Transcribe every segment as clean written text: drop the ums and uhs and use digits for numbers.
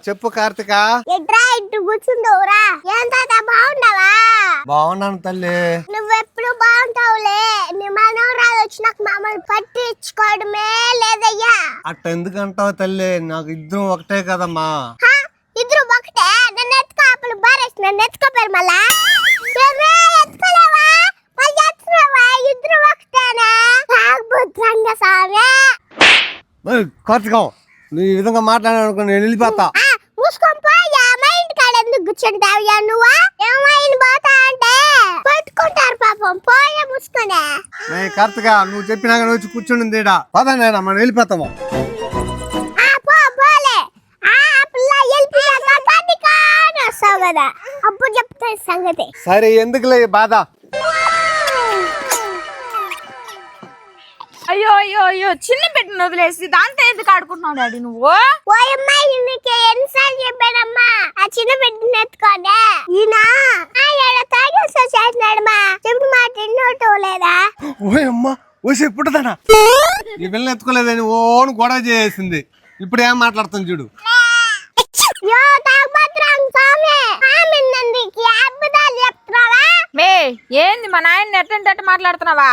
చెప్పు కార్తిక. ఎట్రా ఇంటి కూర్చుండవురా? ఏం తాత బాగున్నావా? బాగున్నాను తల్లి. నువ్వెప్పుడు బాగుంటావులే. నీ మనవరాలు వచ్చినాక మమ్మల్ని పట్టించుకోవడమే లేదయ్యా. అట్ట ఎందుకంటావు తల్లి? నాకు ఇద్దరు ఒకటే కదమ్మా. ఇద్దరు ఒకటే? నన్ను ఎత్తుకో, అప్పుడు బారేసి నన్ను ఎత్తుకోపోయారు మళ్ళా. ఎత్తుకోలేవా? మళ్ళీ ఎత్తుకున్నావా? ఇద్దరు ఒకటేనా? తాగుబోతురంగా సామే. కార్తిక, నువ్వు ఈ విధంగా మాట్లాడాలనుకో నేను వెళ్ళిపోతా. మూసుకొని పోయా. మా ఇంటి కాడ ఎందుకు కూర్చుంటావయ్యా నువ్వా? ఏమైనా పోతా అంటే పట్టుకుంటారు పాపం. పోయా మూసుకొనే. కార్తిక, నువ్వు చెప్పినాక వచ్చి కూర్చుని తీడా పదా నేనా మనం వెళ్ళిపోతాము. అప్పుడు చెప్తా సంగతి. సరే ఎందుకులే బాధ. అయ్యో అయ్యో అయ్యో, చిన్న బిడ్డను వదిలేసి దాంతో ఎందుకు ఆడుకుంటున్నావు డాడీ నువ్వు? ఓయమ్మా, నీకు ఎన్నిసార్లు చెప్పానమ్మా ఆ చిన్న బిడ్డను ఎత్తుకోండి. ఈయన తాగేసో చేసినాడమ్మా. చెప్పి మాట ఎన్నోటో లేదా? ఓయమ్మా, ఓసి పుట్టదానా ఈ పిల్లలు ఎత్తుకోలేదని ఓను గొడవ చేసింది. ఇప్పుడు ఏం మాట్లాడుతుంది చూడు. ఏంది మా నాయన్ని ఎట్టంటే మాట్లాడుతున్నావా?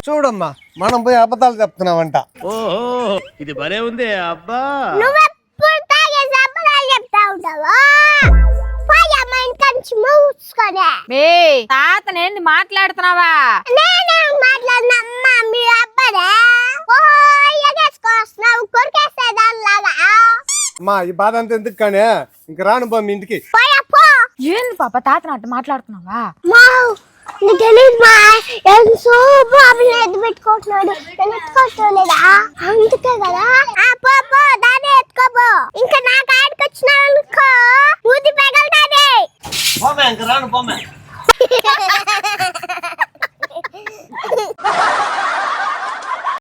చూడమ్మా, మనం పోయి అబద్ధాలు చెప్తున్నావంట. ఓహో, ఇది భలే ఉంది అబ్బా. నువ్వెప్పుడు తాగేసి అబద్ధాలు చెప్తా ఉంటావా? పోయమ్మా ఇంటికి మూసుకొని. తాతనేంది మాట్లాడుతున్నావా? నేనే మాట్లాడినమ్మా. మీ అబ్బనే ఎగేసుకొస్తున్నావు కొరికేస్తే దానిలాగా. అమ్మా, ఈ బాధ అంతా ఎందుకు కానీ ఇంక రాను బా మీ ఇంటికి. ఏంది పాప తాతను అట్ట మాట్లాడుతున్నావా? నీకు తెలియదు మా ఎంతో బాబుని ఎత్తు పెట్టుకుంటున్నాడు. నేను ఎత్తుకోవట్లేదా? అందుకే కదా. పో దాన్ని ఎత్తుకోబో. ఇంకా నాకు ఆడికి వచ్చినావు అనుకో, మూతి పగలుతాది. రాను